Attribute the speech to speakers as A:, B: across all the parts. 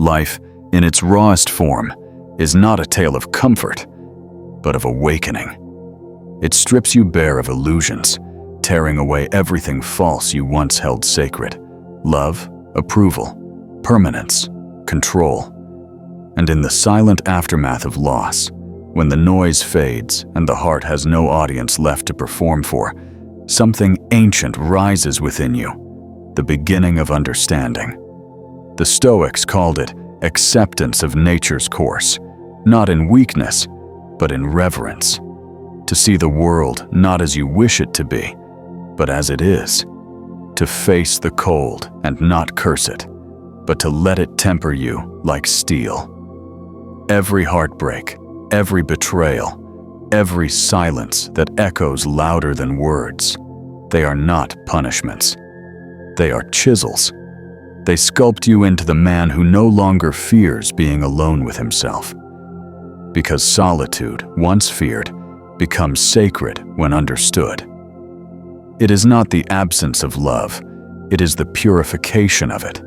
A: Life, in its rawest form, is not a tale of comfort, but of awakening. It strips you bare of illusions, tearing away everything false you once held sacred: love, approval, permanence, control. And in the silent aftermath of loss, when the noise fades and the heart has no audience left to perform for, something ancient rises within you, the beginning of understanding. The Stoics called it acceptance of nature's course, not in weakness, but in reverence. To see the world not as you wish it to be, but as it is. To face the cold and not curse it, but to let it temper you like steel. Every heartbreak, every betrayal, every silence that echoes louder than words, they are not punishments. They are chisels. They sculpt you into the man who no longer fears being alone with himself. Because solitude, once feared, becomes sacred when understood. It is not the absence of love, it is the purification of it.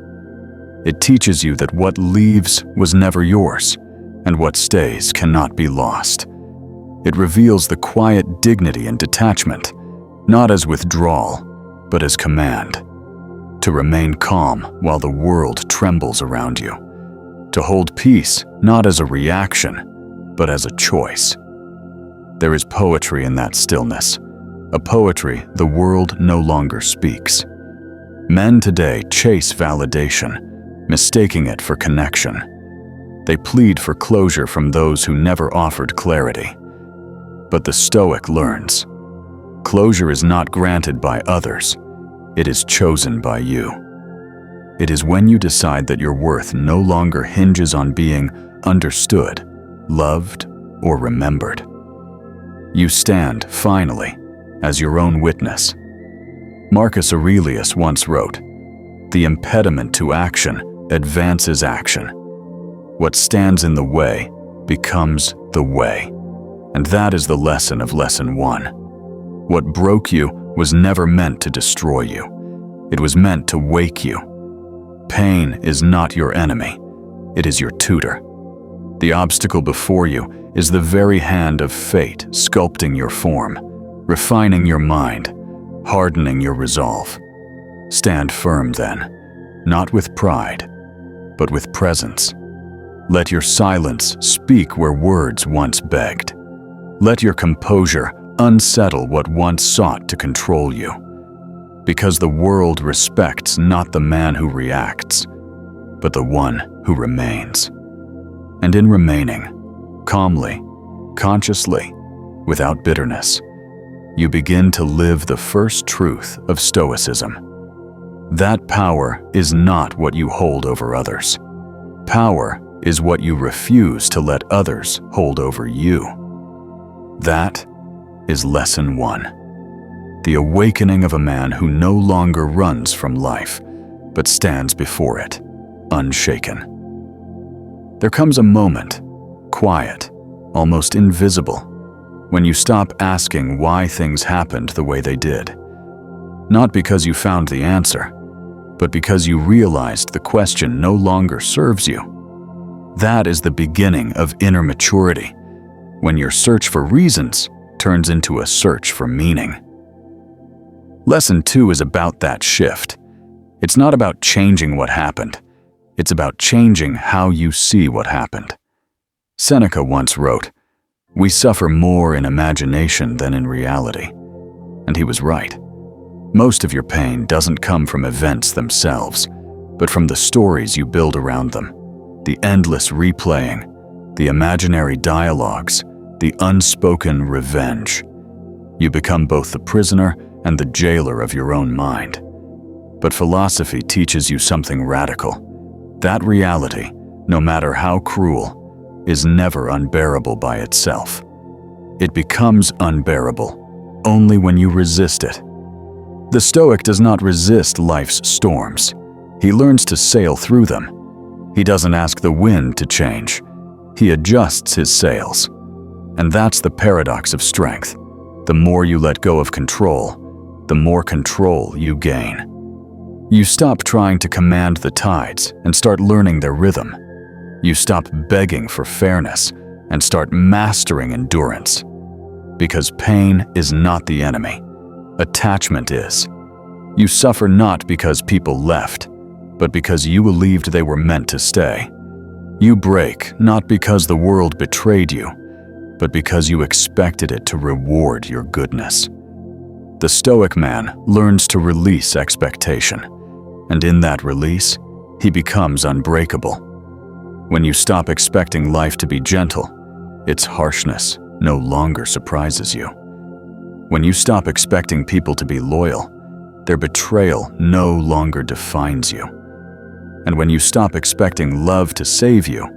A: It teaches you that what leaves was never yours, and what stays cannot be lost. It reveals the quiet dignity in detachment, not as withdrawal, but as command. To remain calm while the world trembles around you. To hold peace not as a reaction, but as a choice. There is poetry in that stillness, a poetry the world no longer speaks. Men today chase validation, mistaking it for connection. They plead for closure from those who never offered clarity. But the Stoic learns, closure is not granted by others. It is chosen by you. It is when you decide that your worth no longer hinges on being understood, loved, or remembered. You stand, finally, as your own witness. Marcus Aurelius once wrote, "The impediment to action advances action. What stands in the way becomes the way." And that is the lesson of Lesson 1. What broke you was never meant to destroy you. It was meant to wake you. Pain is not your enemy. It is your tutor. The obstacle before you is the very hand of fate sculpting your form, refining your mind, hardening your resolve. Stand firm then, not with pride, but with presence. Let your silence speak where words once begged. Let your composure unsettle what once sought to control you. Because the world respects not the man who reacts, but the one who remains. And in remaining, calmly, consciously, without bitterness, you begin to live the first truth of Stoicism. That power is not what you hold over others. Power is what you refuse to let others hold over you. That is Lesson 1. The awakening of a man who no longer runs from life, but stands before it, unshaken. There comes a moment, quiet, almost invisible, when you stop asking why things happened the way they did. Not because you found the answer, but because you realized the question no longer serves you. That is the beginning of inner maturity, when your search for reasons turns into a search for meaning. Lesson 2 is about that shift. It's not about changing what happened. It's about changing how you see what happened. Seneca once wrote, "We suffer more in imagination than in reality." And he was right. Most of your pain doesn't come from events themselves, but from the stories you build around them, the endless replaying, the imaginary dialogues, the unspoken revenge. You become both the prisoner and the jailer of your own mind. But philosophy teaches you something radical. That reality, no matter how cruel, is never unbearable by itself. It becomes unbearable only when you resist it. The Stoic does not resist life's storms. He learns to sail through them. He doesn't ask the wind to change. He adjusts his sails. And that's the paradox of strength. The more you let go of control, the more control you gain. You stop trying to command the tides and start learning their rhythm. You stop begging for fairness and start mastering endurance. Because pain is not the enemy. Attachment is. You suffer not because people left, but because you believed they were meant to stay. You break not because the world betrayed you, but because you expected it to reward your goodness. The Stoic man learns to release expectation, and in that release, he becomes unbreakable. When you stop expecting life to be gentle, its harshness no longer surprises you. When you stop expecting people to be loyal, their betrayal no longer defines you. And when you stop expecting love to save you,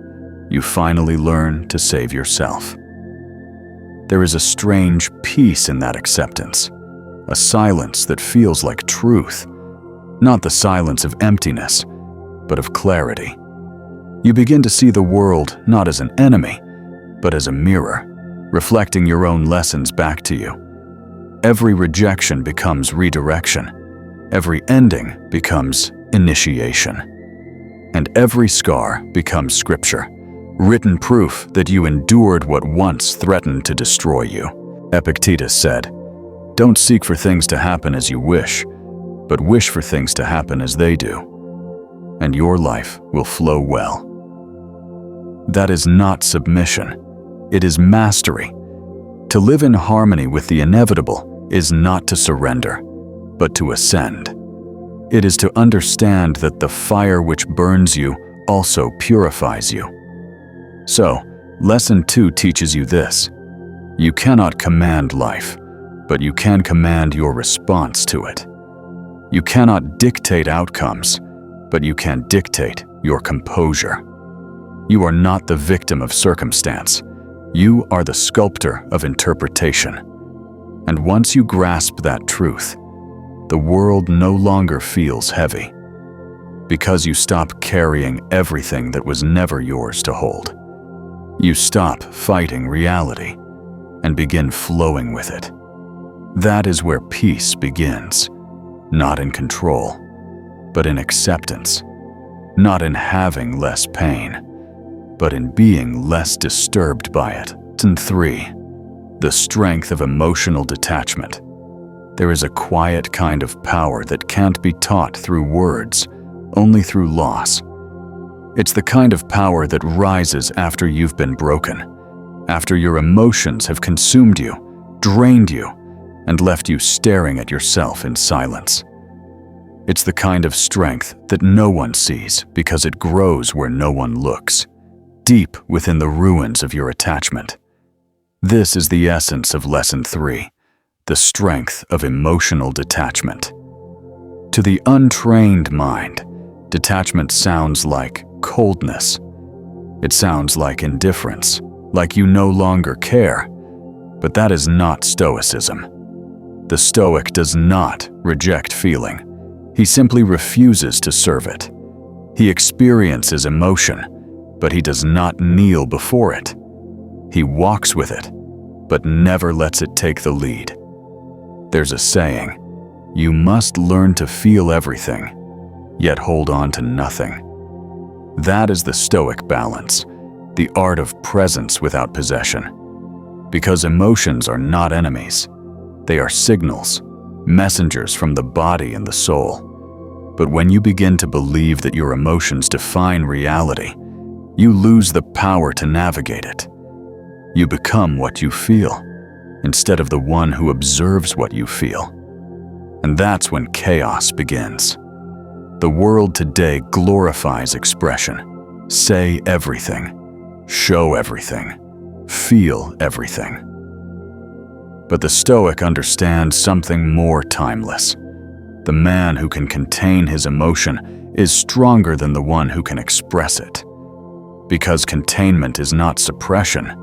A: you finally learn to save yourself. There is a strange peace in that acceptance, a silence that feels like truth, not the silence of emptiness, but of clarity. You begin to see the world not as an enemy, but as a mirror, reflecting your own lessons back to you. Every rejection becomes redirection. Every ending becomes initiation. And every scar becomes scripture, written proof that you endured what once threatened to destroy you. Epictetus said, "Don't seek for things to happen as you wish, but wish for things to happen as they do, and your life will flow well." That is not submission. It is mastery. To live in harmony with the inevitable is not to surrender, but to ascend. It is to understand that the fire which burns you also purifies you. So, Lesson 2 teaches you this. You cannot command life, but you can command your response to it. You cannot dictate outcomes, but you can dictate your composure. You are not the victim of circumstance. You are the sculptor of interpretation. And once you grasp that truth, the world no longer feels heavy, because you stop carrying everything that was never yours to hold. You stop fighting reality and begin flowing with it. That is where peace begins, not in control, but in acceptance, not in having less pain, but in being less disturbed by it. And 3, the strength of emotional detachment. There is a quiet kind of power that can't be taught through words, only through loss. It's the kind of power that rises after you've been broken, after your emotions have consumed you, drained you, and left you staring at yourself in silence. It's the kind of strength that no one sees because it grows where no one looks, deep within the ruins of your attachment. This is the essence of Lesson 3, the strength of emotional detachment. To the untrained mind, detachment sounds like coldness. It sounds like indifference, like you no longer care. But that is not Stoicism. The Stoic does not reject feeling. He simply refuses to serve it. He experiences emotion, but he does not kneel before it. He walks with it, but never lets it take the lead. There's a saying, you must learn to feel everything, yet hold on to nothing. That is the Stoic balance, the art of presence without possession. Because emotions are not enemies. They are signals, messengers from the body and the soul. But when you begin to believe that your emotions define reality, you lose the power to navigate it. You become what you feel, instead of the one who observes what you feel. And that's when chaos begins. The world today glorifies expression. Say everything, show everything, feel everything. But the Stoic understands something more timeless. The man who can contain his emotion is stronger than the one who can express it. Because containment is not suppression,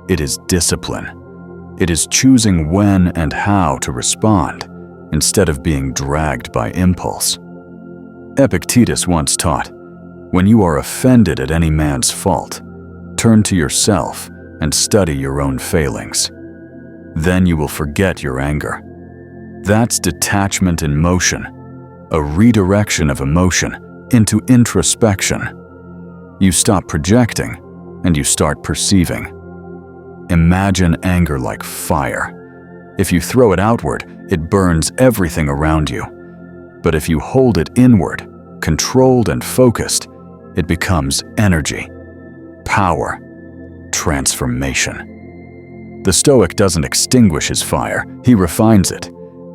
A: it is discipline. It is choosing when and how to respond, instead of being dragged by impulse. Epictetus once taught, when you are offended at any man's fault, turn to yourself and study your own failings. Then you will forget your anger. That's detachment in motion, a redirection of emotion into introspection. You stop projecting, and you start perceiving. Imagine anger like fire. If you throw it outward, it burns everything around you. But if you hold it inward, controlled and focused, it becomes energy, power, transformation. The Stoic doesn't extinguish his fire, he refines it.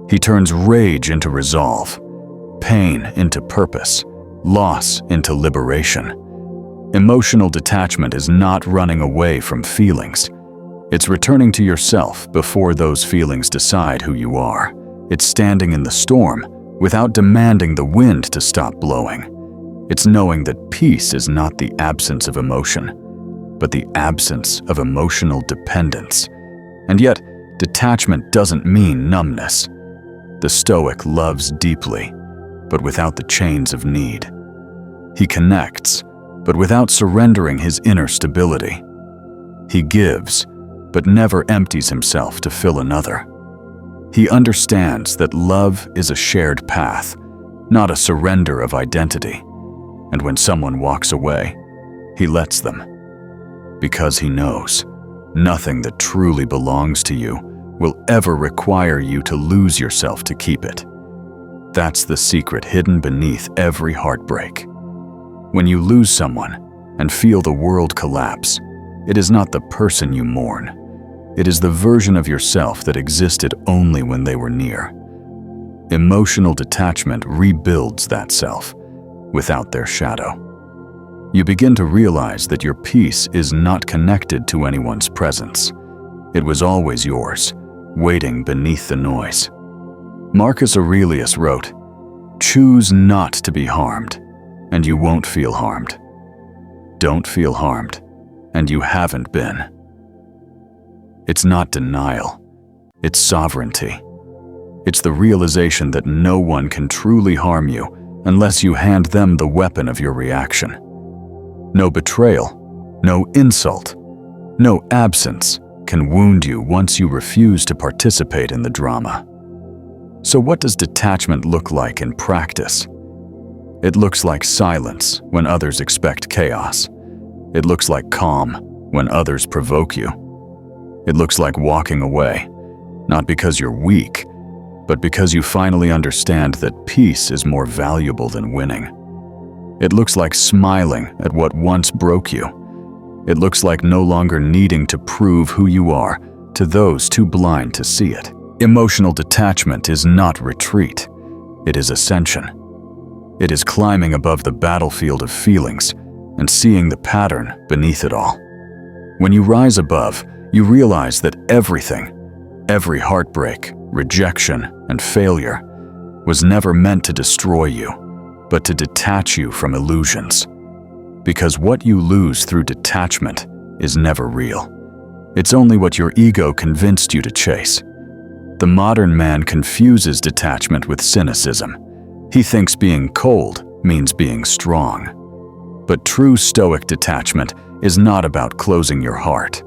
A: He turns rage into resolve, pain into purpose, loss into liberation. Emotional detachment is not running away from feelings. It's returning to yourself before those feelings decide who you are. It's standing in the storm without demanding the wind to stop blowing. It's knowing that peace is not the absence of emotion, but the absence of emotional dependence. And yet, detachment doesn't mean numbness. The Stoic loves deeply, but without the chains of need. He connects, but without surrendering his inner stability. He gives, but never empties himself to fill another. He understands that love is a shared path, not a surrender of identity. And when someone walks away, he lets them. Because he knows nothing that truly belongs to you will ever require you to lose yourself to keep it. That's the secret hidden beneath every heartbreak. When you lose someone and feel the world collapse, it is not the person you mourn. It is the version of yourself that existed only when they were near. Emotional detachment rebuilds that self without their shadow. You begin to realize that your peace is not connected to anyone's presence. It was always yours, waiting beneath the noise. Marcus Aurelius wrote, "Choose not to be harmed, and you won't feel harmed. Don't feel harmed, and you haven't been." It's not denial, it's sovereignty. It's the realization that no one can truly harm you unless you hand them the weapon of your reaction. No betrayal, no insult, no absence can wound you once you refuse to participate in the drama. So what does detachment look like in practice? It looks like silence when others expect chaos. It looks like calm when others provoke you. It looks like walking away, not because you're weak, but because you finally understand that peace is more valuable than winning. It looks like smiling at what once broke you. It looks like no longer needing to prove who you are to those too blind to see it. Emotional detachment is not retreat, it is ascension. It is climbing above the battlefield of feelings and seeing the pattern beneath it all. When you rise above, you realize that everything, every heartbreak, rejection, and failure was never meant to destroy you, but to detach you from illusions. Because what you lose through detachment is never real. It's only what your ego convinced you to chase. The modern man confuses detachment with cynicism. He thinks being cold means being strong. But true Stoic detachment is not about closing your heart.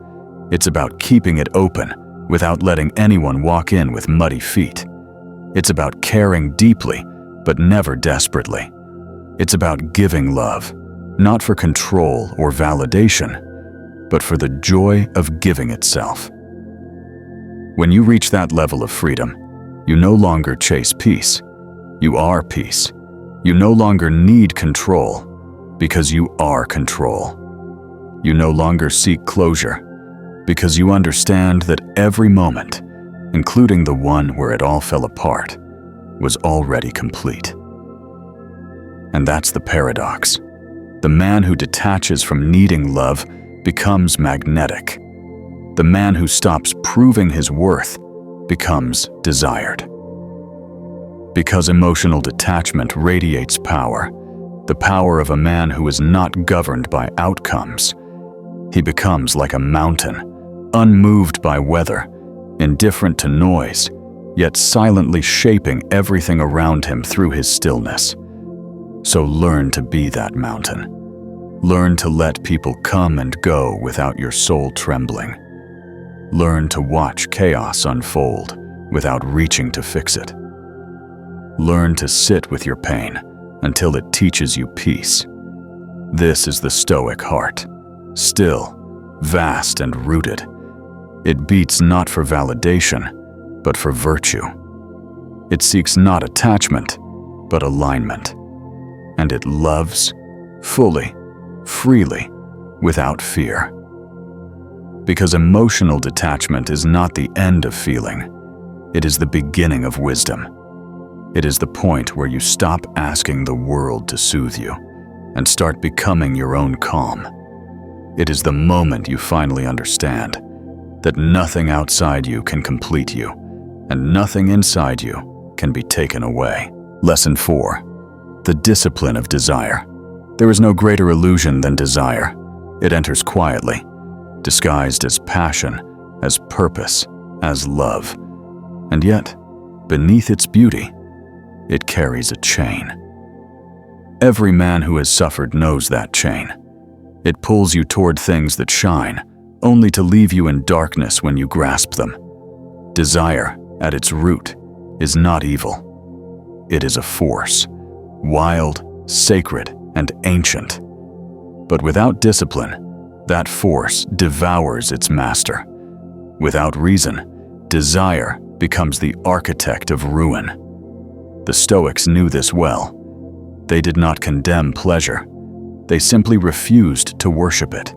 A: It's about keeping it open without letting anyone walk in with muddy feet. It's about caring deeply, but never desperately. It's about giving love, not for control or validation, but for the joy of giving itself. When you reach that level of freedom, you no longer chase peace. You are peace. You no longer need control, because you are control. You no longer seek closure, because you understand that every moment, including the one where it all fell apart, was already complete. And that's the paradox. The man who detaches from needing love becomes magnetic. The man who stops proving his worth becomes desired. Because emotional detachment radiates power, the power of a man who is not governed by outcomes. He becomes like a mountain, unmoved by weather, indifferent to noise, yet silently shaping everything around him through his stillness. So learn to be that mountain. Learn to let people come and go without your soul trembling. Learn to watch chaos unfold without reaching to fix it. Learn to sit with your pain until it teaches you peace. This is the Stoic heart, still, vast and rooted. It beats not for validation, but for virtue. It seeks not attachment, but alignment. And it loves fully, freely, without fear. Because emotional detachment is not the end of feeling, it is the beginning of wisdom. It is the point where you stop asking the world to soothe you and start becoming your own calm. It is the moment you finally understand that nothing outside you can complete you and nothing inside you can be taken away. Lesson 4. The discipline of desire. There is no greater illusion than desire. It enters quietly, disguised as passion, as purpose, as love. And yet, beneath its beauty, it carries a chain. Every man who has suffered knows that chain. It pulls you toward things that shine, only to leave you in darkness when you grasp them. Desire, at its root, is not evil. It is a force, wild, sacred, and ancient. But without discipline, that force devours its master. Without reason, desire becomes the architect of ruin. The Stoics knew this well. They did not condemn pleasure. They simply refused to worship it.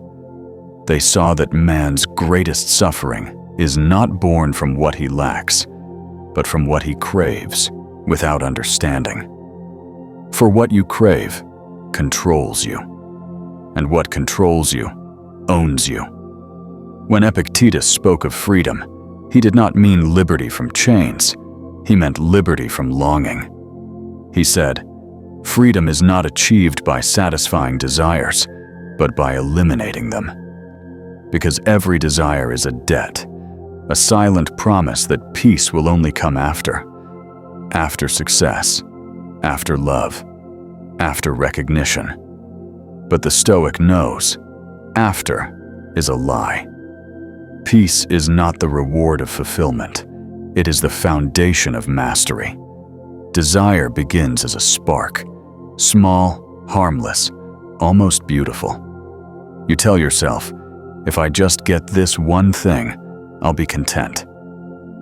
A: They saw that man's greatest suffering is not born from what he lacks, but from what he craves without understanding. For what you crave controls you, and what controls you owns you. When Epictetus spoke of freedom, he did not mean liberty from chains. He meant liberty from longing. He said, "Freedom is not achieved by satisfying desires, but by eliminating them." Because every desire is a debt, a silent promise that peace will only come after success, after love, after recognition. But the Stoic knows, after is a lie. Peace is not the reward of fulfillment. It is the foundation of mastery. Desire begins as a spark, small, harmless, almost beautiful. You tell yourself, if I just get this one thing, I'll be content.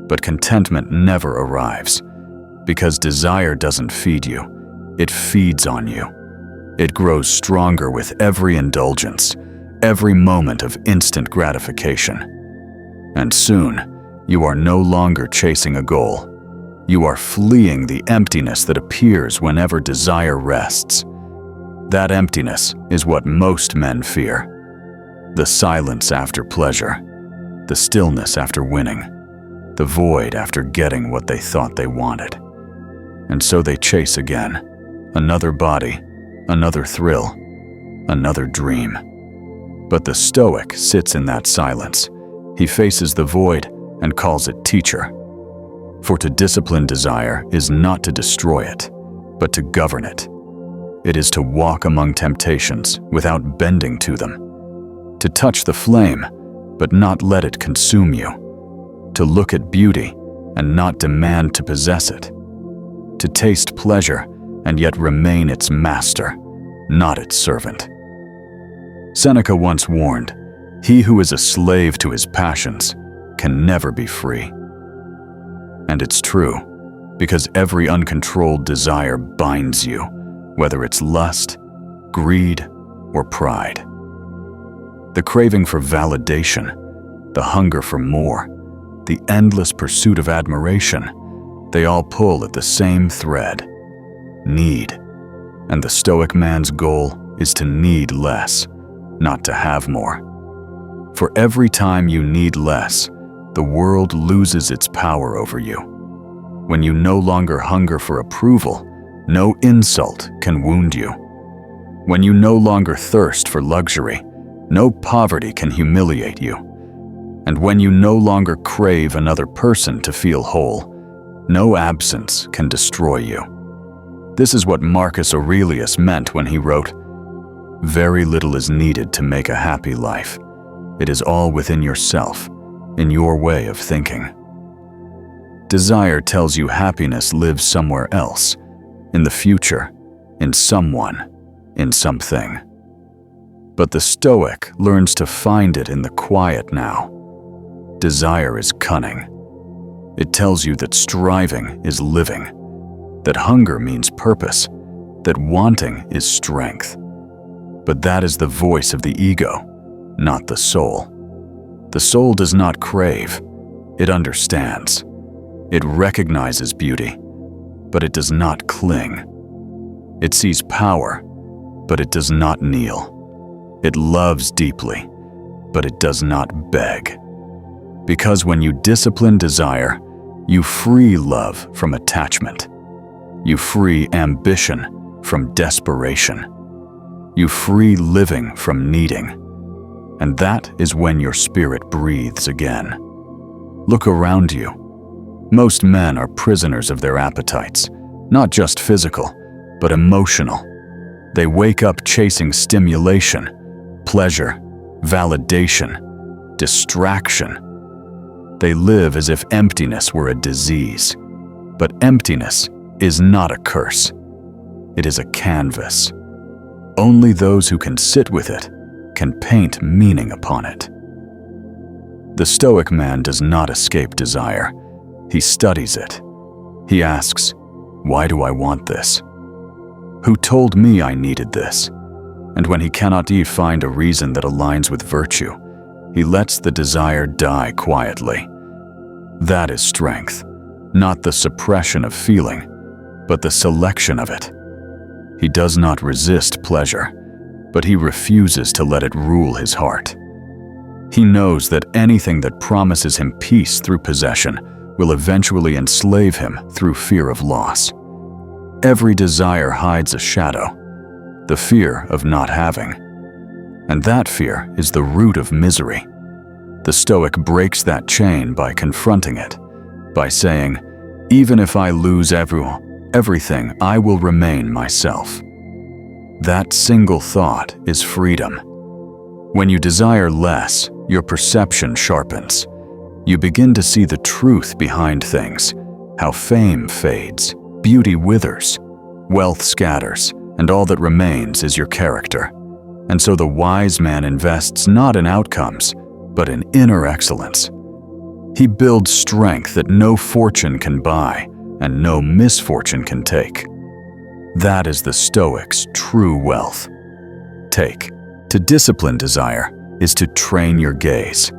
A: But contentment never arrives, because desire doesn't feed you, it feeds on you. It grows stronger with every indulgence, every moment of instant gratification. And soon, you are no longer chasing a goal. You are fleeing the emptiness that appears whenever desire rests. That emptiness is what most men fear. The silence after pleasure, the stillness after winning, the void after getting what they thought they wanted. And so they chase again, another body, another thrill, another dream. But the Stoic sits in that silence. He faces the void and calls it teacher. For to discipline desire is not to destroy it, but to govern it. It is to walk among temptations without bending to them, to touch the flame, but not let it consume you, to look at beauty and not demand to possess it, to taste pleasure and yet remain its master, not its servant. Seneca once warned, "He who is a slave to his passions can never be free." And it's true, because every uncontrolled desire binds you, whether it's lust, greed, or pride. The craving for validation, the hunger for more, the endless pursuit of admiration, they all pull at the same thread, need. And the Stoic man's goal is to need less, not to have more. For every time you need less, the world loses its power over you. When you no longer hunger for approval, no insult can wound you. When you no longer thirst for luxury, no poverty can humiliate you. And when you no longer crave another person to feel whole, no absence can destroy you. This is what Marcus Aurelius meant when he wrote, "Very little is needed to make a happy life. It is all within yourself, in your way of thinking." Desire tells you happiness lives somewhere else, in the future, in someone, in something. But the Stoic learns to find it in the quiet now. Desire is cunning. It tells you that striving is living, that hunger means purpose, that wanting is strength. But that is the voice of the ego, not the soul. The soul does not crave, it understands. It recognizes beauty, but it does not cling. It sees power, but it does not kneel. It loves deeply, but it does not beg. Because when you discipline desire, you free love from attachment. You free ambition from desperation. You free living from needing. And that is when your spirit breathes again. Look around you. Most men are prisoners of their appetites, not just physical, but emotional. They wake up chasing stimulation, pleasure, validation, distraction. They live as if emptiness were a disease. But emptiness is not a curse. It is a canvas. Only those who can sit with it can paint meaning upon it. The Stoic man does not escape desire. He studies it. He asks, why do I want this? Who told me I needed this? And when he cannot find a reason that aligns with virtue, he lets the desire die quietly. That is strength, not the suppression of feeling, but the selection of it. He does not resist pleasure, but he refuses to let it rule his heart. He knows that anything that promises him peace through possession will eventually enslave him through fear of loss. Every desire hides a shadow, the fear of not having. And that fear is the root of misery. The Stoic breaks that chain by confronting it, by saying, even if I lose everything, I will remain myself. That single thought is freedom. When you desire less, your perception sharpens. You begin to see the truth behind things, how fame fades, beauty withers, wealth scatters, and all that remains is your character. And so the wise man invests not in outcomes, but in inner excellence. He builds strength that no fortune can buy and no misfortune can take. That is the Stoic's true wealth. Take. To discipline desire is to train your gaze,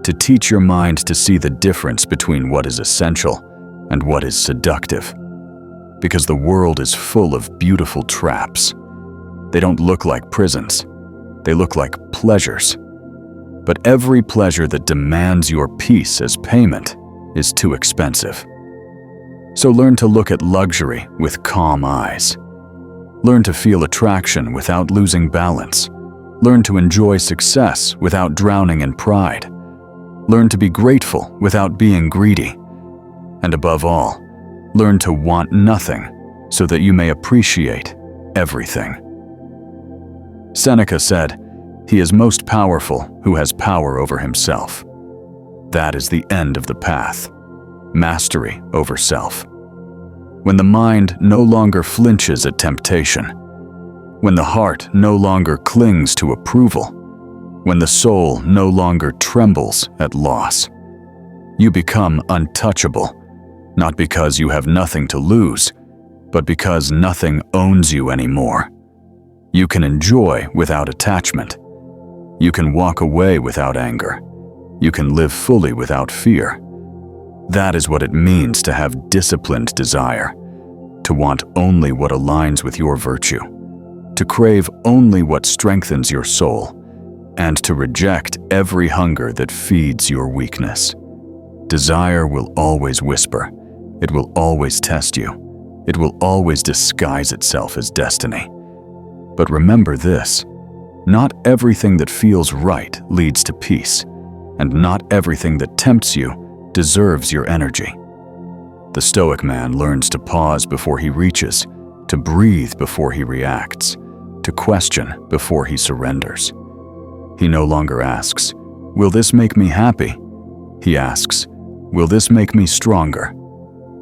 A: to teach your mind to see the difference between what is essential and what is seductive. Because the world is full of beautiful traps. They don't look like prisons. They look like pleasures. But every pleasure that demands your peace as payment is too expensive. So learn to look at luxury with calm eyes. Learn to feel attraction without losing balance. Learn to enjoy success without drowning in pride. Learn to be grateful without being greedy. And above all, learn to want nothing so that you may appreciate everything. Seneca said, "He is most powerful who has power over himself." That is the end of the path. Mastery over self. When the mind no longer flinches at temptation, when the heart no longer clings to approval, when the soul no longer trembles at loss, you become untouchable, not because you have nothing to lose, but because nothing owns you anymore. You can enjoy without attachment. You can walk away without anger. You can live fully without fear. That is what it means to have disciplined desire, to want only what aligns with your virtue, to crave only what strengthens your soul, and to reject every hunger that feeds your weakness. Desire will always whisper. It will always test you. It will always disguise itself as destiny. But remember this, not everything that feels right leads to peace, and not everything that tempts you deserves your energy. The Stoic man learns to pause before he reaches, to breathe before he reacts, to question before he surrenders. He no longer asks, "Will this make me happy?" He asks, "Will this make me stronger?"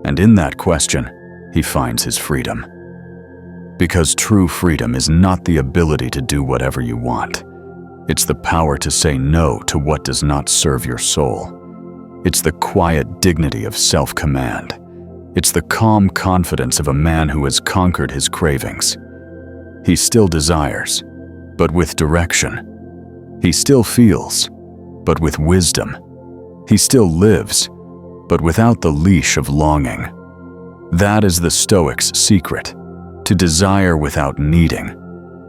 A: And in that question, he finds his freedom. Because true freedom is not the ability to do whatever you want. It's the power to say no to what does not serve your soul. It's the quiet dignity of self-command. It's the calm confidence of a man who has conquered his cravings. He still desires, but with direction. He still feels, but with wisdom. He still lives, but without the leash of longing. That is the Stoic's secret: to desire without needing,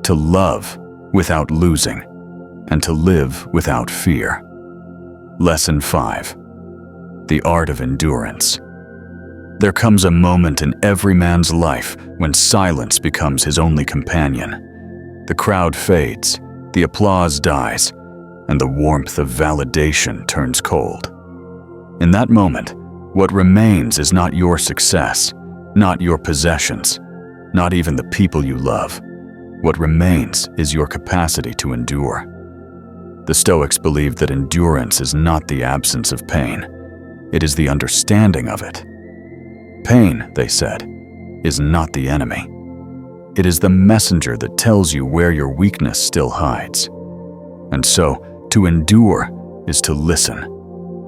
A: to love without losing, and to live without fear. Lesson 5. The art of endurance. There comes a moment in every man's life when silence becomes his only companion. The crowd fades, the applause dies, and the warmth of validation turns cold. In that moment, what remains is not your success, not your possessions, not even the people you love. What remains is your capacity to endure. The Stoics believed that endurance is not the absence of pain. It is the understanding of it. Pain, they said, is not the enemy. It is the messenger that tells you where your weakness still hides. And so, to endure is to listen,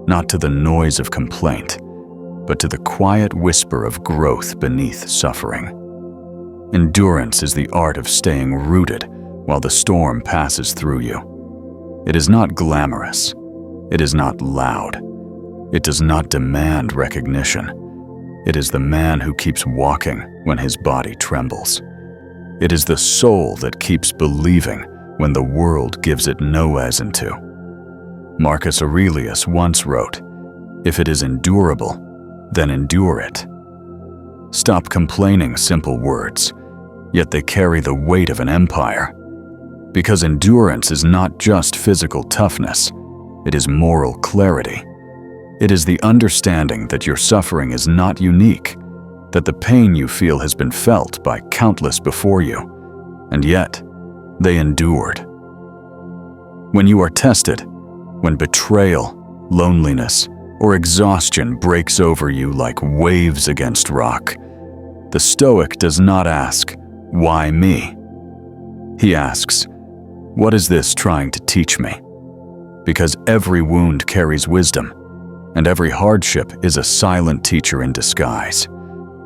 A: not to the noise of complaint, but to the quiet whisper of growth beneath suffering. Endurance is the art of staying rooted while the storm passes through you. It is not glamorous. It is not loud. It does not demand recognition. It is the man who keeps walking when his body trembles. It is the soul that keeps believing when the world gives it no reason to. Marcus Aurelius once wrote, "If it is endurable, then endure it." Stop complaining simple words, yet they carry the weight of an empire. Because endurance is not just physical toughness, it is moral clarity. It is the understanding that your suffering is not unique, that the pain you feel has been felt by countless before you, and yet they endured. When you are tested, when betrayal, loneliness, or exhaustion breaks over you like waves against rock, the Stoic does not ask, "Why me?" He asks, "What is this trying to teach me?" Because every wound carries wisdom, and every hardship is a silent teacher in disguise.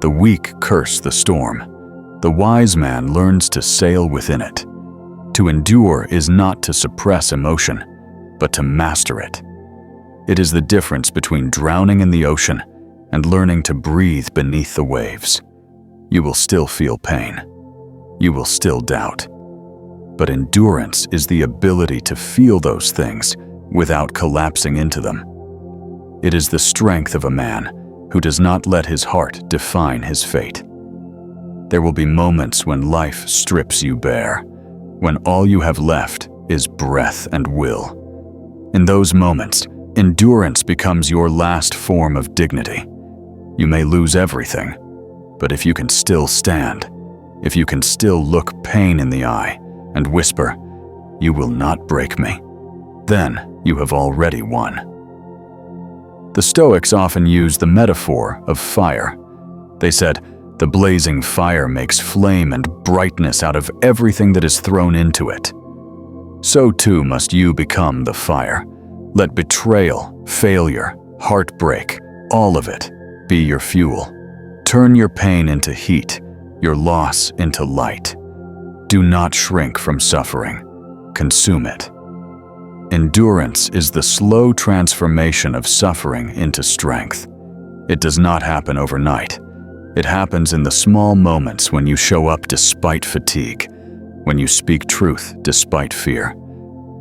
A: The weak curse the storm. The wise man learns to sail within it. To endure is not to suppress emotion, but to master it. It is the difference between drowning in the ocean and learning to breathe beneath the waves. You will still feel pain. You will still doubt. But endurance is the ability to feel those things without collapsing into them. It is the strength of a man who does not let his heart define his fate. There will be moments when life strips you bare, when all you have left is breath and will. In those moments, endurance becomes your last form of dignity. You may lose everything, but if you can still stand, if you can still look pain in the eye and whisper, "You will not break me," then you have already won. The Stoics often used the metaphor of fire. They said, "The blazing fire makes flame and brightness out of everything that is thrown into it." So too must you become the fire. Let betrayal, failure, heartbreak, all of it, be your fuel. Turn your pain into heat, your loss into light. Do not shrink from suffering. Consume it. Endurance is the slow transformation of suffering into strength. It does not happen overnight. It happens in the small moments when you show up despite fatigue, when you speak truth despite fear,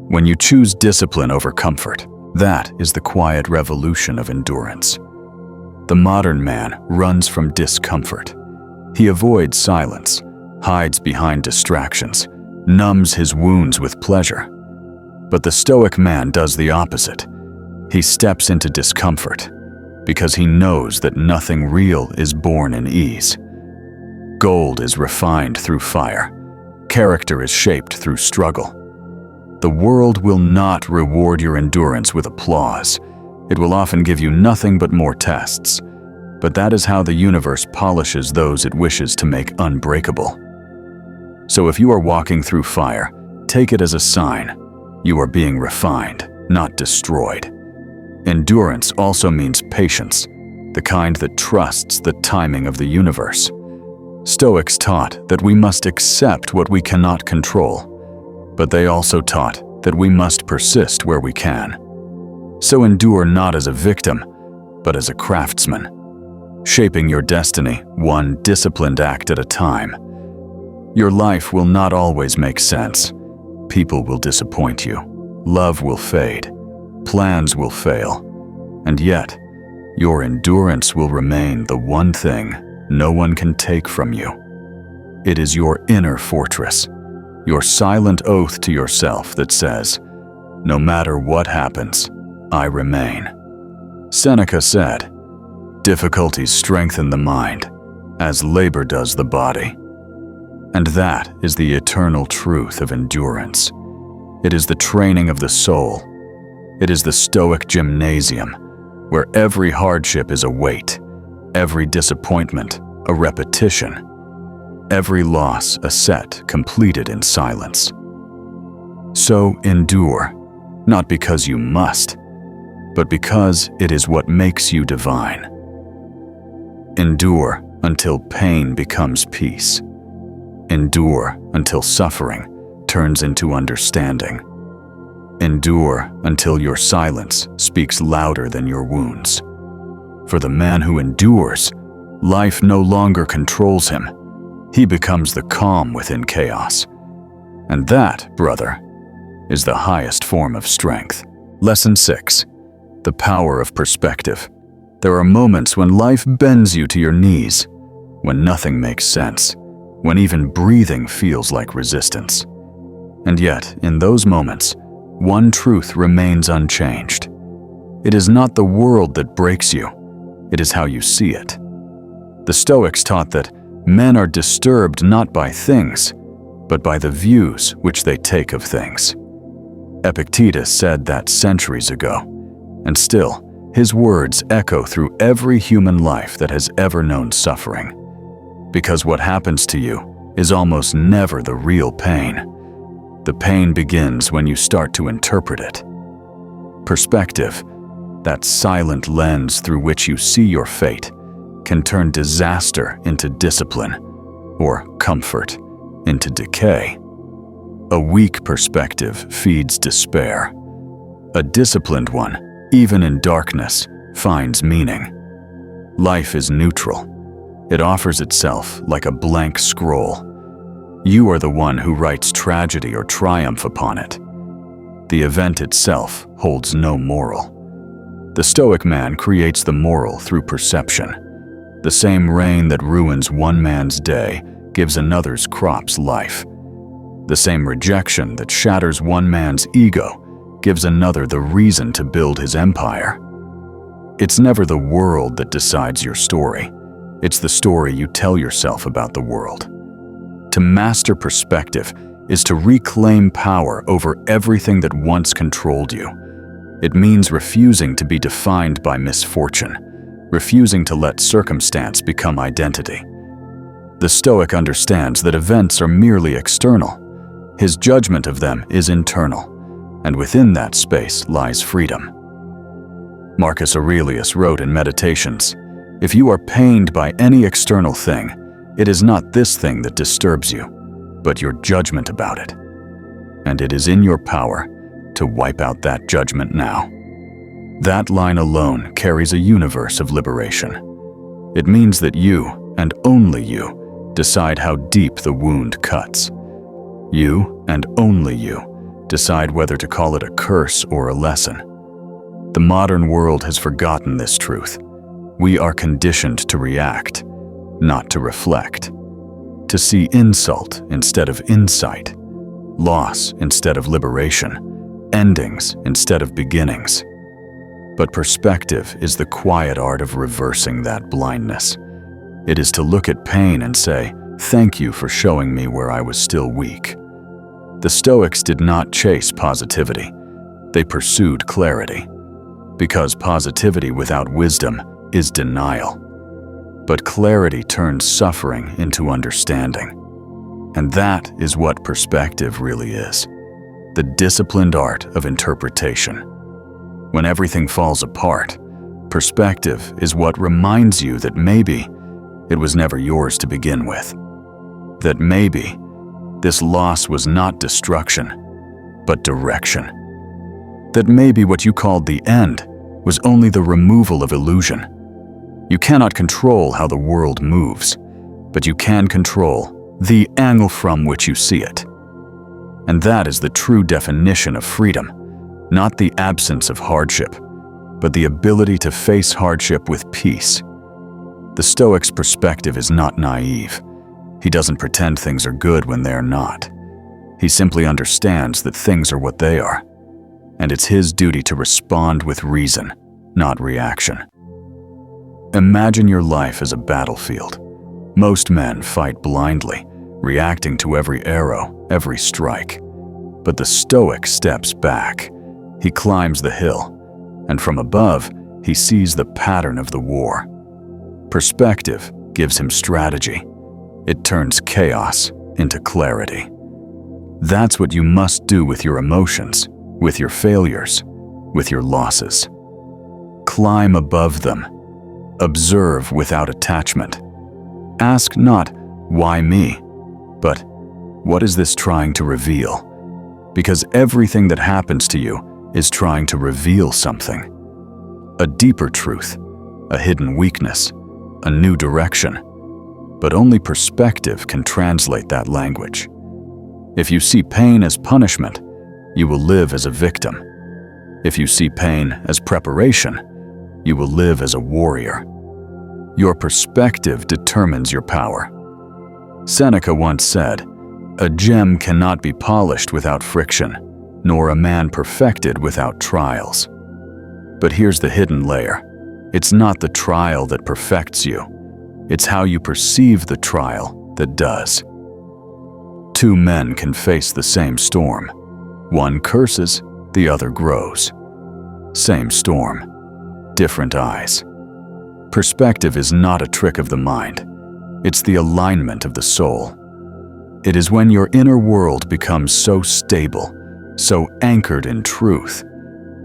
A: when you choose discipline over comfort. That is the quiet revolution of endurance. The modern man runs from discomfort. He avoids silence, hides behind distractions, numbs his wounds with pleasure. But the Stoic man does the opposite. He steps into discomfort because he knows that nothing real is born in ease. Gold is refined through fire. Character is shaped through struggle. The world will not reward your endurance with applause. It will often give you nothing but more tests. But that is how the universe polishes those it wishes to make unbreakable. So if you are walking through fire, take it as a sign. You are being refined, not destroyed. Endurance also means patience, the kind that trusts the timing of the universe. Stoics taught that we must accept what we cannot control, but they also taught that we must persist where we can. So endure not as a victim, but as a craftsman, shaping your destiny one disciplined act at a time. Your life will not always make sense. People will disappoint you. Love will fade. Plans will fail. And yet, your endurance will remain the one thing no one can take from you. It is your inner fortress, your silent oath to yourself that says, "No matter what happens, I remain." Seneca said, "Difficulties strengthen the mind, as labor does the body." And that is the eternal truth of endurance. It is the training of the soul. It is the Stoic gymnasium, where every hardship is a weight, every disappointment a repetition, every loss a set completed in silence. So endure, not because you must, but because it is what makes you divine. Endure until pain becomes peace. Endure until suffering turns into understanding. Endure until your silence speaks louder than your wounds. For the man who endures, life no longer controls him. He becomes the calm within chaos. And that, brother, is the highest form of strength. Lesson 6. The power of perspective. There are moments when life bends you to your knees, when nothing makes sense, when even breathing feels like resistance. And yet, in those moments, one truth remains unchanged. It is not the world that breaks you, it is how you see it. The Stoics taught that men are disturbed not by things, but by the views which they take of things. Epictetus said that centuries ago, and still, his words echo through every human life that has ever known suffering. Because what happens to you is almost never the real pain. The pain begins when you start to interpret it. Perspective, that silent lens through which you see your fate, can turn disaster into discipline, or comfort into decay. A weak perspective feeds despair. A disciplined one, even in darkness, finds meaning. Life is neutral. It offers itself like a blank scroll. You are the one who writes tragedy or triumph upon it. The event itself holds no moral. The Stoic man creates the moral through perception. The same rain that ruins one man's day gives another's crop's life. The same rejection that shatters one man's ego gives another the reason to build his empire. It's never the world that decides your story. It's the story you tell yourself about the world. To master perspective is to reclaim power over everything that once controlled you. It means refusing to be defined by misfortune, refusing to let circumstance become identity. The Stoic understands that events are merely external. His judgment of them is internal, and within that space lies freedom. Marcus Aurelius wrote in Meditations, "If you are pained by any external thing, it is not this thing that disturbs you, but your judgment about it. And it is in your power to wipe out that judgment now." That line alone carries a universe of liberation. It means that you, and only you, decide how deep the wound cuts. You, and only you, decide whether to call it a curse or a lesson. The modern world has forgotten this truth. We are conditioned to react, not to reflect. To see insult instead of insight, loss instead of liberation, endings instead of beginnings. But perspective is the quiet art of reversing that blindness. It is to look at pain and say, "Thank you for showing me where I was still weak." The Stoics did not chase positivity. They pursued clarity. Because positivity without wisdom is denial. But clarity turns suffering into understanding. And that is what perspective really is. the disciplined art of interpretation. When everything falls apart, perspective is what reminds you that maybe it was never yours to begin with. That maybe this loss was not destruction, but direction. That maybe what you called the end was only the removal of illusion. You cannot control how the world moves, but you can control the angle from which you see it. And that is the true definition of freedom, not the absence of hardship, but the ability to face hardship with peace. The Stoic's perspective is not naive. He doesn't pretend things are good when they are not. He simply understands that things are what they are, and it's his duty to respond with reason, not reaction. Imagine your life as a battlefield. Most men fight blindly, reacting to every arrow, every strike. But the Stoic steps back. He climbs the hill, and from above, he sees the pattern of the war. Perspective gives him strategy. It turns chaos into clarity. That's what you must do with your emotions, with your failures, with your losses. Climb above them. Observe without attachment. Ask not, why me? But, what is this trying to reveal? Because everything that happens to you is trying to reveal something. A deeper truth, a hidden weakness, a new direction. But only perspective can translate that language. If you see pain as punishment, you will live as a victim. If you see pain as preparation, you will live as a warrior. Your perspective determines your power. Seneca once said, "A gem cannot be polished without friction, nor a man perfected without trials." But here's the hidden layer. It's not the trial that perfects you. It's how you perceive the trial that does. Two men can face the same storm. One curses, the other grows. Same storm, different eyes. Perspective is not a trick of the mind. It's the alignment of the soul. It is when your inner world becomes so stable, so anchored in truth,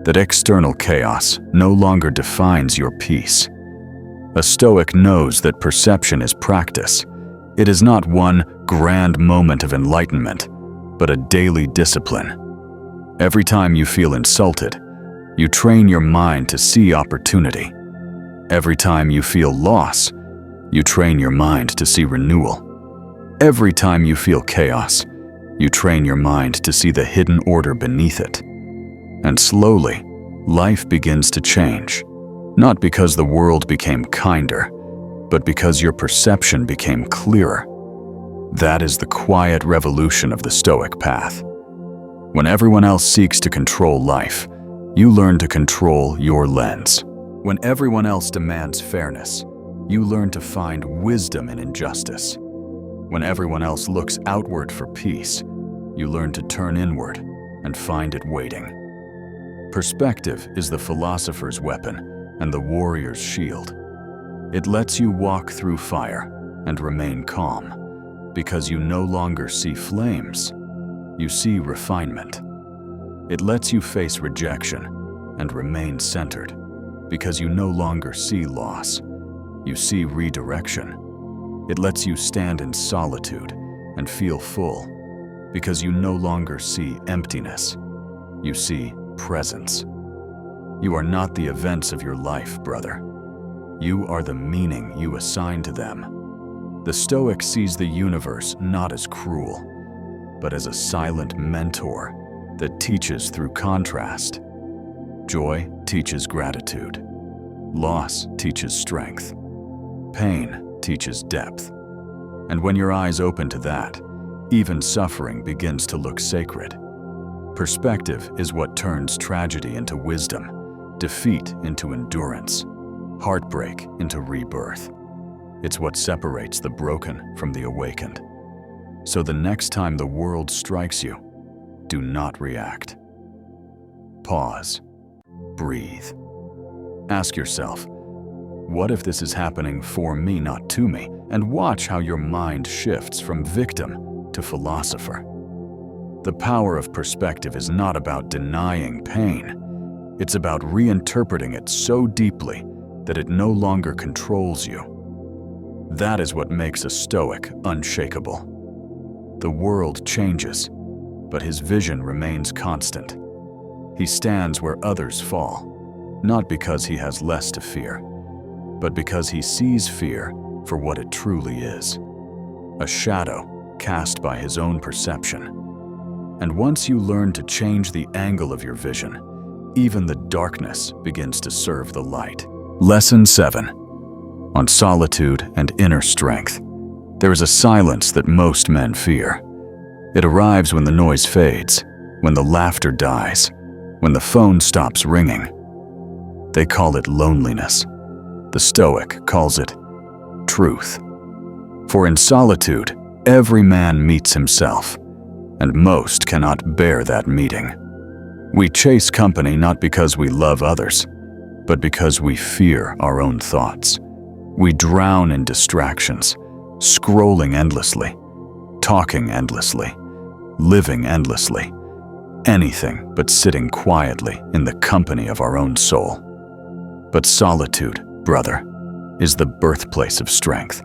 A: that external chaos no longer defines your peace. A Stoic knows that perception is practice. It is not one grand moment of enlightenment, but a daily discipline. Every time you feel insulted, you train your mind to see opportunity. Every time you feel loss, you train your mind to see renewal. Every time you feel chaos, you train your mind to see the hidden order beneath it. And slowly, life begins to change. Not because the world became kinder, but because your perception became clearer. That is the quiet revolution of the Stoic path. When everyone else seeks to control life, you learn to control your lens. When everyone else demands fairness, you learn to find wisdom in injustice. When everyone else looks outward for peace, you learn to turn inward and find it waiting. Perspective is the philosopher's weapon and the warrior's shield. It lets you walk through fire and remain calm, because you no longer see flames, you see refinement. It lets you face rejection and remain centered, because you no longer see loss, you see redirection. It lets you stand in solitude and feel full, because you no longer see emptiness, you see presence. You are not the events of your life, brother. You are the meaning you assign to them. The Stoic sees the universe not as cruel, but as a silent mentor that teaches through contrast. Joy teaches gratitude. Loss teaches strength. Pain teaches depth. And when your eyes open to that, even suffering begins to look sacred. Perspective is what turns tragedy into wisdom, defeat into endurance, heartbreak into rebirth. It's what separates the broken from the awakened. So the next time the world strikes you, do not react. Pause. Breathe. Ask yourself, what if this is happening for me, not to me? And watch how your mind shifts from victim to philosopher. The power of perspective is not about denying pain. It's about reinterpreting it so deeply that it no longer controls you. That is what makes a Stoic unshakable. The world changes, but his vision remains constant. He stands where others fall, not because he has less to fear, but because he sees fear for what it truly is, a shadow cast by his own perception. And once you learn to change the angle of your vision, even the darkness begins to serve the light. Lesson 7. On solitude and inner strength. There is a silence that most men fear. It arrives when the noise fades, when the laughter dies, when the phone stops ringing. They call it loneliness. The Stoic calls it truth. For in solitude, every man meets himself, and most cannot bear that meeting. We chase company not because we love others, but because we fear our own thoughts. We drown in distractions, scrolling endlessly, talking endlessly, living endlessly, anything but sitting quietly in the company of our own soul. But solitude, brother, is the birthplace of strength.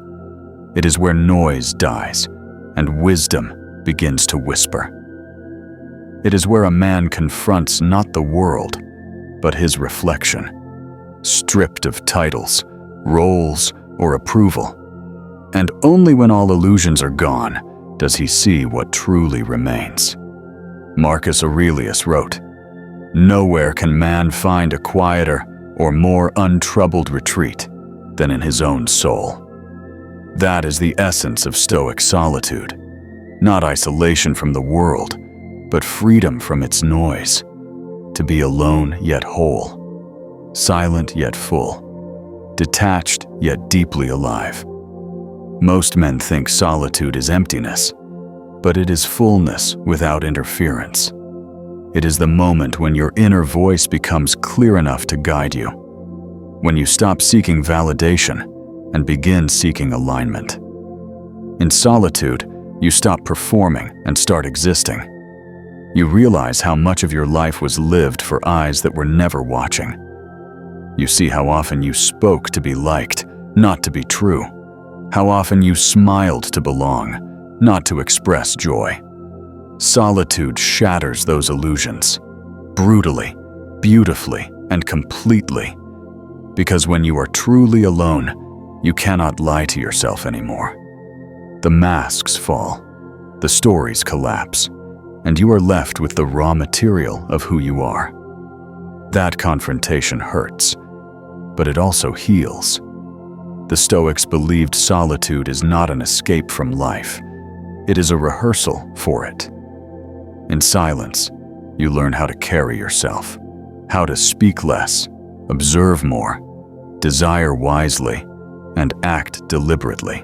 A: It is where noise dies and wisdom begins to whisper. It is where a man confronts not the world, but his reflection, stripped of titles, roles, or approval. And only when all illusions are gone does he see what truly remains. Marcus Aurelius wrote, "Nowhere can man find a quieter or more untroubled retreat than in his own soul." That is the essence of Stoic solitude. Not isolation from the world, but freedom from its noise. To be alone yet whole, silent yet full, detached yet deeply alive. Most men think solitude is emptiness, but it is fullness without interference. It is the moment when your inner voice becomes clear enough to guide you, when you stop seeking validation and begin seeking alignment. In solitude, you stop performing and start existing. You realize how much of your life was lived for eyes that were never watching. You see how often you spoke to be liked, not to be true. How often you smiled to belong, not to express joy. Solitude shatters those illusions, brutally, beautifully, and completely. Because when you are truly alone, you cannot lie to yourself anymore. The masks fall, the stories collapse, and you are left with the raw material of who you are. That confrontation hurts, but it also heals. The Stoics believed solitude is not an escape from life. It is a rehearsal for it. In silence, you learn how to carry yourself, how to speak less, observe more, desire wisely, and act deliberately.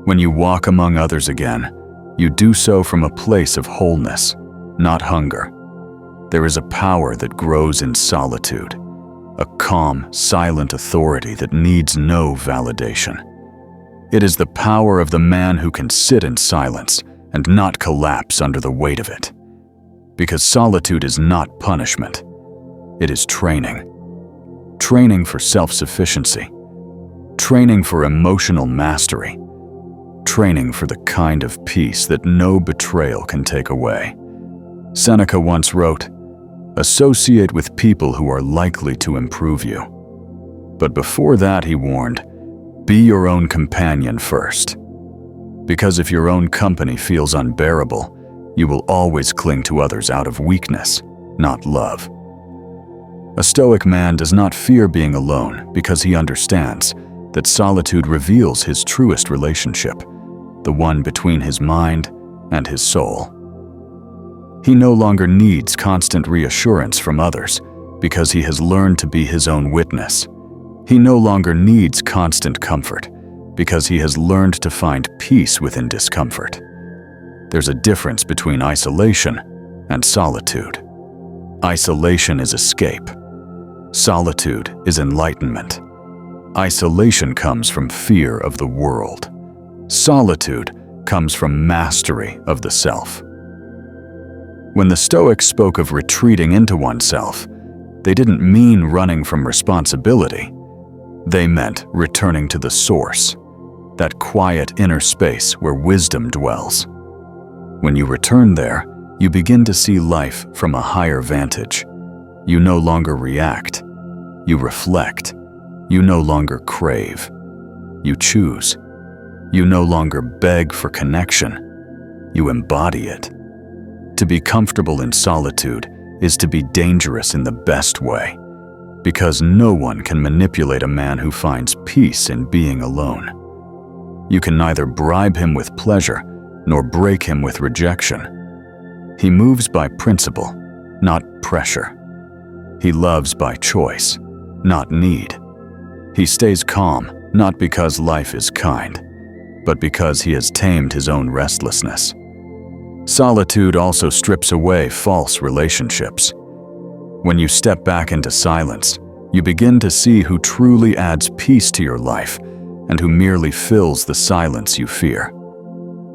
A: When you walk among others again, you do so from a place of wholeness, not hunger. There is a power that grows in solitude, a calm, silent authority that needs no validation. It is the power of the man who can sit in silence and not collapse under the weight of it. Because solitude is not punishment, it is training. Training for self-sufficiency, training for emotional mastery, training for the kind of peace that no betrayal can take away. Seneca once wrote, "Associate with people who are likely to improve you." But before that, he warned, be your own companion first. Because if your own company feels unbearable, you will always cling to others out of weakness, not love. A Stoic man does not fear being alone because he understands that solitude reveals his truest relationship, the one between his mind and his soul. He no longer needs constant reassurance from others because he has learned to be his own witness. He no longer needs constant comfort because he has learned to find peace within discomfort. There's a difference between isolation and solitude. Isolation is escape. Solitude is enlightenment. Isolation comes from fear of the world. Solitude comes from mastery of the self. When the Stoics spoke of retreating into oneself, they didn't mean running from responsibility. They meant returning to the source, that quiet inner space where wisdom dwells. When you return there, you begin to see life from a higher vantage. You no longer react. You reflect. You no longer crave. You choose. You no longer beg for connection. You embody it. To be comfortable in solitude is to be dangerous in the best way, because no one can manipulate a man who finds peace in being alone. You can neither bribe him with pleasure nor break him with rejection. He moves by principle, not pressure. He loves by choice, not need. He stays calm, not because life is kind, but because he has tamed his own restlessness. Solitude also strips away false relationships. When you step back into silence, you begin to see who truly adds peace to your life and who merely fills the silence you fear.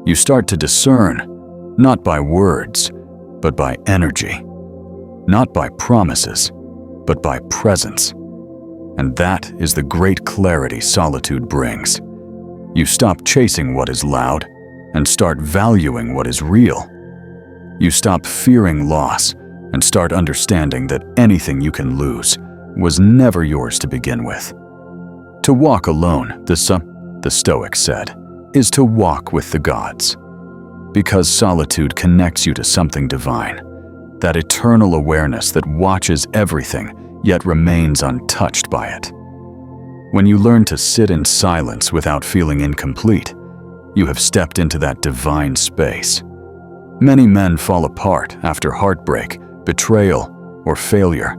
A: You start to discern, not by words, but by energy. Not by promises, but by presence. And that is the great clarity solitude brings. You stop chasing what is loud and start valuing what is real. You stop fearing loss and start understanding that anything you can lose was never yours to begin with. To walk alone, the Stoics said, is to walk with the gods. Because solitude connects you to something divine, that eternal awareness that watches everything yet remains untouched by it. When you learn to sit in silence without feeling incomplete, you have stepped into that divine space. Many men fall apart after heartbreak, betrayal, or failure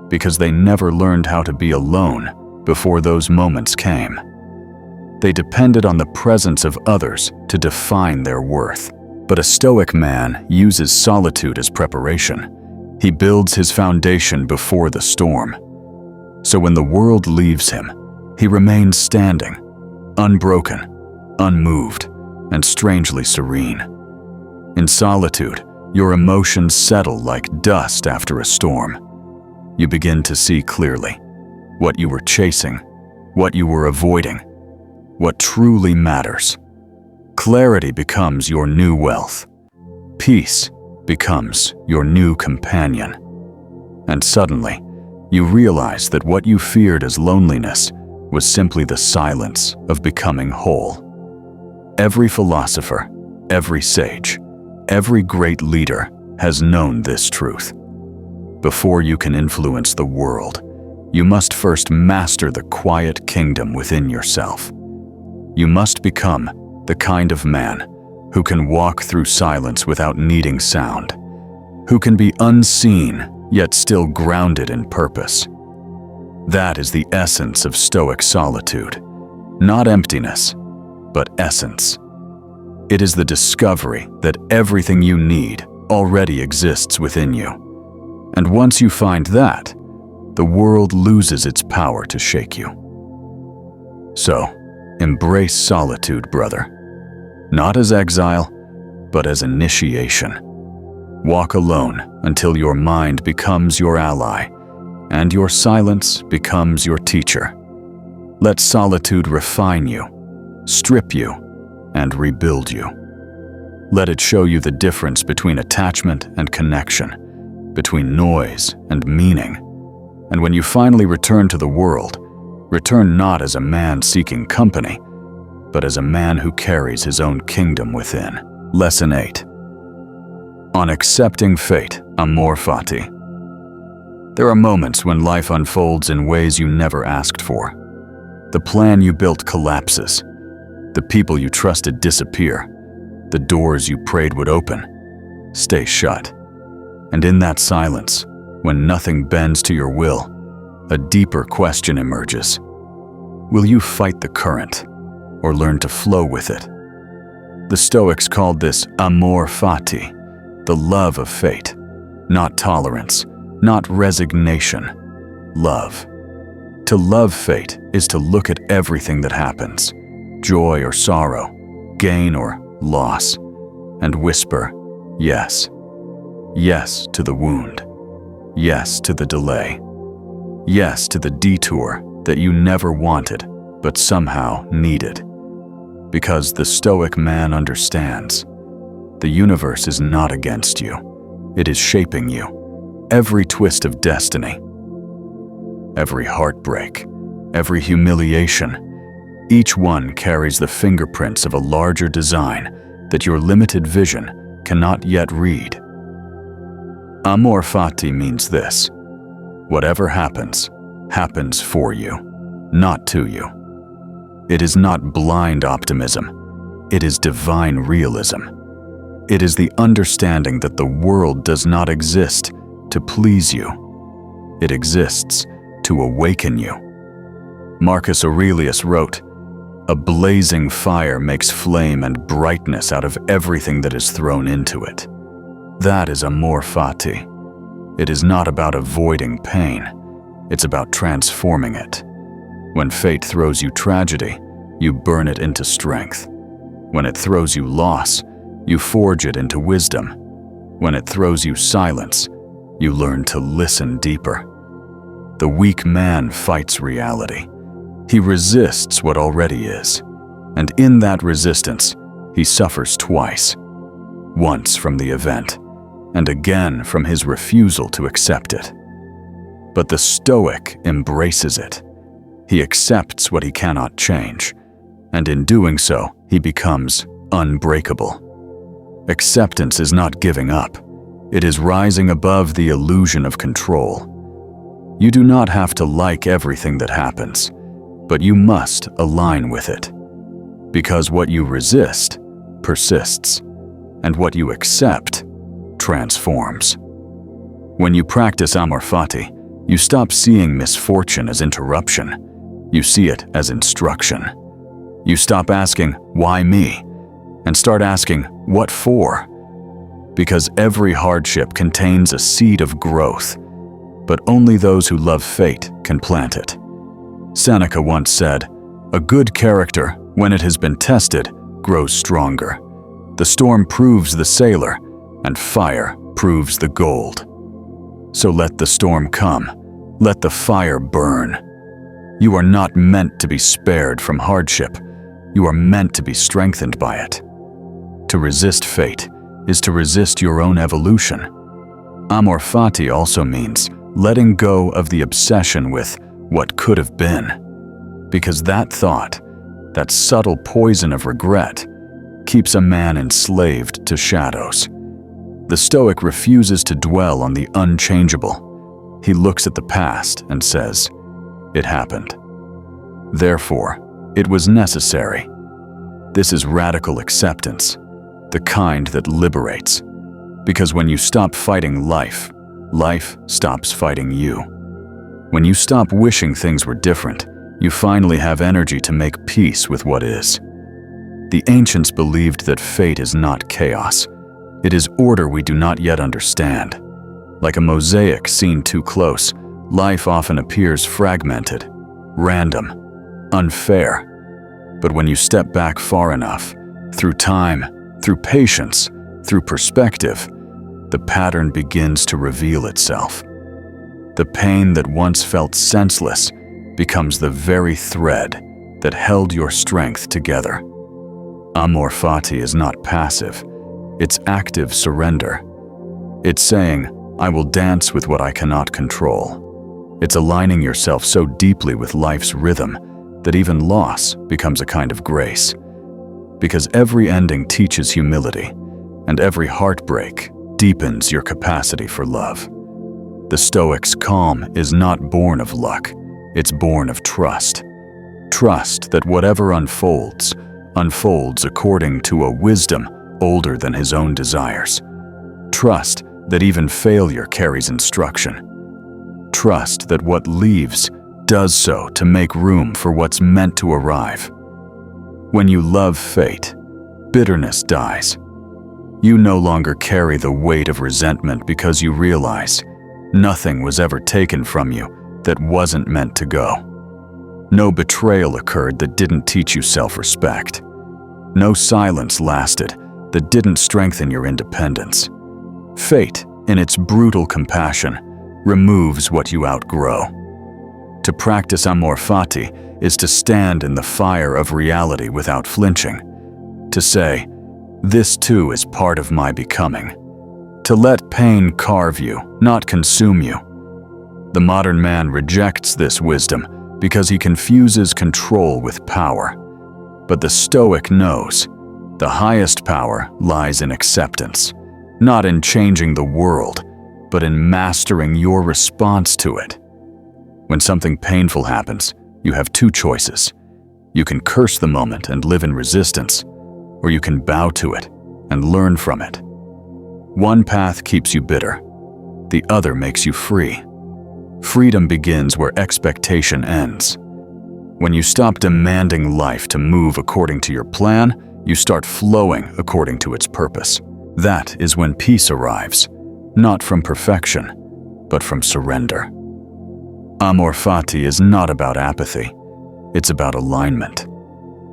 A: because they never learned how to be alone before those moments came. They depended on the presence of others to define their worth. But a Stoic man uses solitude as preparation. He builds his foundation before the storm. So when the world leaves him, he remains standing, unbroken, unmoved, and strangely serene. In solitude, your emotions settle like dust after a storm. You begin to see clearly what you were chasing, what you were avoiding, what truly matters. Clarity becomes your new wealth. Peace becomes your new companion. And suddenly, you realize that what you feared as loneliness was simply the silence of becoming whole. Every philosopher, every sage, every great leader has known this truth. Before you can influence the world, you must first master the quiet kingdom within yourself. You must become the kind of man who can walk through silence without needing sound, who can be unseen yet still grounded in purpose. That is the essence of Stoic solitude, not emptiness, but essence. It is the discovery that everything you need already exists within you. And once you find that, the world loses its power to shake you. So, embrace solitude, brother. Not as exile, but as initiation. Walk alone until your mind becomes your ally, and your silence becomes your teacher. Let solitude refine you, strip you, and rebuild you. Let it show you the difference between attachment and connection, between noise and meaning. And when you finally return to the world, return not as a man seeking company, but as a man who carries his own kingdom within. Lesson 8. On accepting fate, amor fati. There are moments when life unfolds in ways you never asked for. The plan you built collapses. The people you trusted disappear. The doors you prayed would open stay shut. And in that silence, when nothing bends to your will, a deeper question emerges. Will you fight the current, or learn to flow with it? The Stoics called this amor fati, the love of fate, not tolerance, not resignation, love. To love fate is to look at everything that happens, joy or sorrow, gain or loss, and whisper, yes. Yes to the wound. Yes to the delay. Yes to the detour that you never wanted, but somehow needed. Because the Stoic man understands. The universe is not against you. It is shaping you. Every twist of destiny, every heartbreak, every humiliation, each one carries the fingerprints of a larger design that your limited vision cannot yet read. Amor fati means this: whatever happens, happens for you, not to you. It is not blind optimism. It is divine realism. It is the understanding that the world does not exist to please you. It exists to awaken you. Marcus Aurelius wrote, "A blazing fire makes flame and brightness out of everything that is thrown into it." That is amor fati. It is not about avoiding pain. It's about transforming it. When fate throws you tragedy, you burn it into strength. When it throws you loss, you forge it into wisdom. When it throws you silence, you learn to listen deeper. The weak man fights reality. He resists what already is. And in that resistance, he suffers twice. Once from the event, and again from his refusal to accept it. But the Stoic embraces it. He accepts what he cannot change, and in doing so, he becomes unbreakable. Acceptance is not giving up. It is rising above the illusion of control. You do not have to like everything that happens, but you must align with it. Because what you resist persists, and what you accept transforms. When you practice amor fati, you stop seeing misfortune as interruption. You see it as instruction. You stop asking, "Why me?" and start asking, "What for?" Because every hardship contains a seed of growth, but only those who love fate can plant it. Seneca once said, "A good character, when it has been tested, grows stronger. The storm proves the sailor, and fire proves the gold." So let the storm come. Let the fire burn. You are not meant to be spared from hardship. You are meant to be strengthened by it. To resist fate is to resist your own evolution. Amor fati also means letting go of the obsession with what could have been. Because that thought, that subtle poison of regret, keeps a man enslaved to shadows. The Stoic refuses to dwell on the unchangeable. He looks at the past and says, "It happened. Therefore, it was necessary." This is radical acceptance, the kind that liberates. Because when you stop fighting life, life stops fighting you. When you stop wishing things were different, you finally have energy to make peace with what is. The ancients believed that fate is not chaos. It is order we do not yet understand. Like a mosaic seen too close, life often appears fragmented, random, unfair. But when you step back far enough, through time, through patience, through perspective, the pattern begins to reveal itself. The pain that once felt senseless becomes the very thread that held your strength together. Amor fati is not passive, it's active surrender. It's saying, "I will dance with what I cannot control." It's aligning yourself so deeply with life's rhythm that even loss becomes a kind of grace. Because every ending teaches humility, and every heartbreak deepens your capacity for love. The Stoic's calm is not born of luck, it's born of trust. Trust that whatever unfolds, unfolds according to a wisdom older than his own desires. Trust that even failure carries instruction. Trust that what leaves does so to make room for what's meant to arrive. When you love fate, bitterness dies. You no longer carry the weight of resentment because you realize nothing was ever taken from you that wasn't meant to go. No betrayal occurred that didn't teach you self-respect. No silence lasted that didn't strengthen your independence. Fate in its brutal compassion, removes what you outgrow. To practice amor fati is to stand in the fire of reality without flinching, to say, "This too is part of my becoming," to let pain carve you, not consume you. The modern man rejects this wisdom because he confuses control with power. But the Stoic knows the highest power lies in acceptance, not in changing the world, but in mastering your response to it. When something painful happens, you have two choices. You can curse the moment and live in resistance, or you can bow to it and learn from it. One path keeps you bitter, the other makes you free. Freedom begins where expectation ends. When you stop demanding life to move according to your plan, you start flowing according to its purpose. That is when peace arrives, not from perfection, but from surrender. Amor fati is not about apathy, it's about alignment.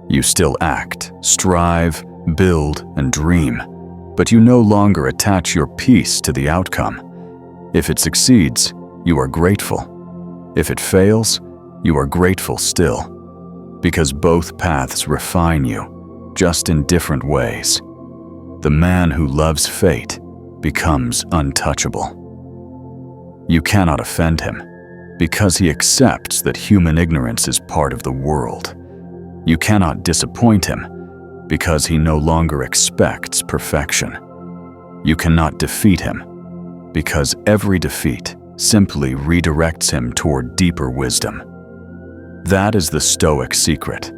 A: You still act, strive, build, and dream, but you no longer attach your peace to the outcome. If it succeeds, you are grateful. If it fails, you are grateful still, because both paths refine you, just in different ways. The man who loves fate becomes untouchable. You cannot offend him, because he accepts that human ignorance is part of the world. You cannot disappoint him, because he no longer expects perfection. You cannot defeat him, because every defeat simply redirects him toward deeper wisdom. That is the Stoic secret.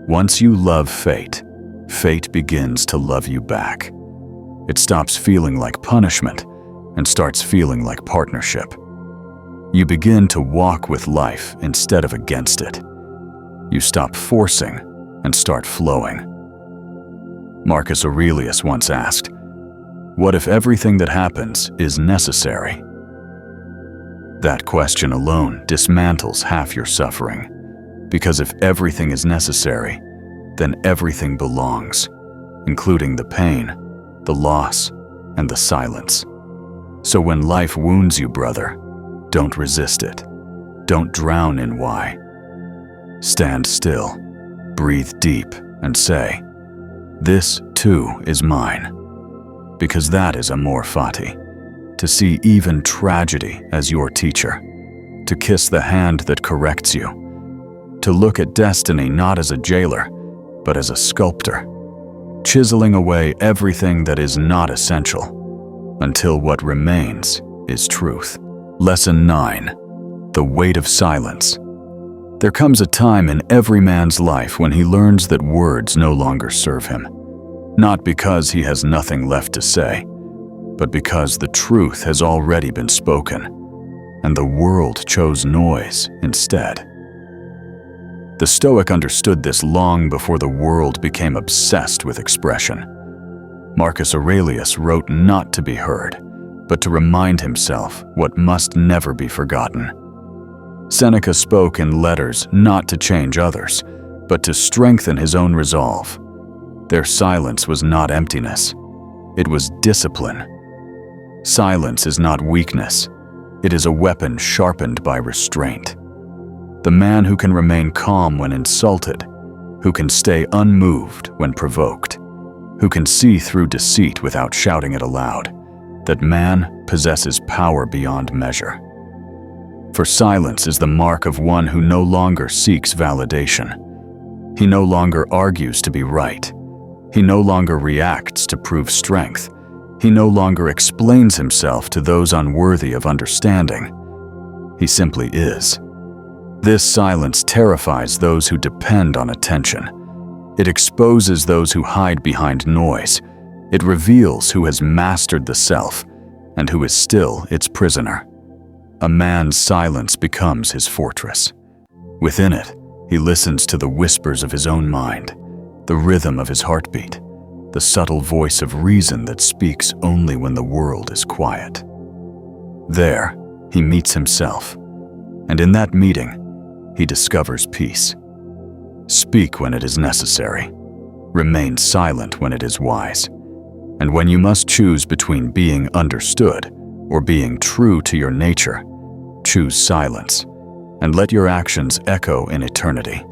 A: Once you love fate, fate begins to love you back. It stops feeling like punishment and starts feeling like partnership. You begin to walk with life instead of against it. You stop forcing and start flowing. Marcus Aurelius once asked, "What if everything that happens is necessary?" That question alone dismantles half your suffering, because if everything is necessary, then everything belongs, including the pain, the loss, and the silence. So when life wounds you, brother, don't resist it. Don't drown in why. Stand still, breathe deep, and say, "This too is mine." Because that is amor fati, to see even tragedy as your teacher, to kiss the hand that corrects you, to look at destiny not as a jailer, but as a sculptor, chiseling away everything that is not essential, until what remains is truth. Lesson 9. The weight of silence. There comes a time in every man's life when he learns that words no longer serve him, not because he has nothing left to say, but because the truth has already been spoken, and the world chose noise instead. The Stoic understood this long before the world became obsessed with expression. Marcus Aurelius wrote not to be heard, but to remind himself what must never be forgotten. Seneca spoke in letters not to change others, but to strengthen his own resolve. Their silence was not emptiness, it was discipline. Silence is not weakness, it is a weapon sharpened by restraint. The man who can remain calm when insulted, who can stay unmoved when provoked, who can see through deceit without shouting it aloud, that man possesses power beyond measure. For silence is the mark of one who no longer seeks validation. He no longer argues to be right. He no longer reacts to prove strength. He no longer explains himself to those unworthy of understanding. He simply is. This silence terrifies those who depend on attention. It exposes those who hide behind noise. It reveals who has mastered the self and who is still its prisoner. A man's silence becomes his fortress. Within it, he listens to the whispers of his own mind, the rhythm of his heartbeat, the subtle voice of reason that speaks only when the world is quiet. There, he meets himself, and in that meeting, he discovers peace. Speak when it is necessary. Remain silent when it is wise. And when you must choose between being understood or being true to your nature, choose silence and let your actions echo in eternity.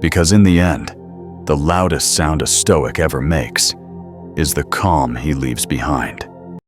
A: Because in the end, the loudest sound a Stoic ever makes is the calm he leaves behind.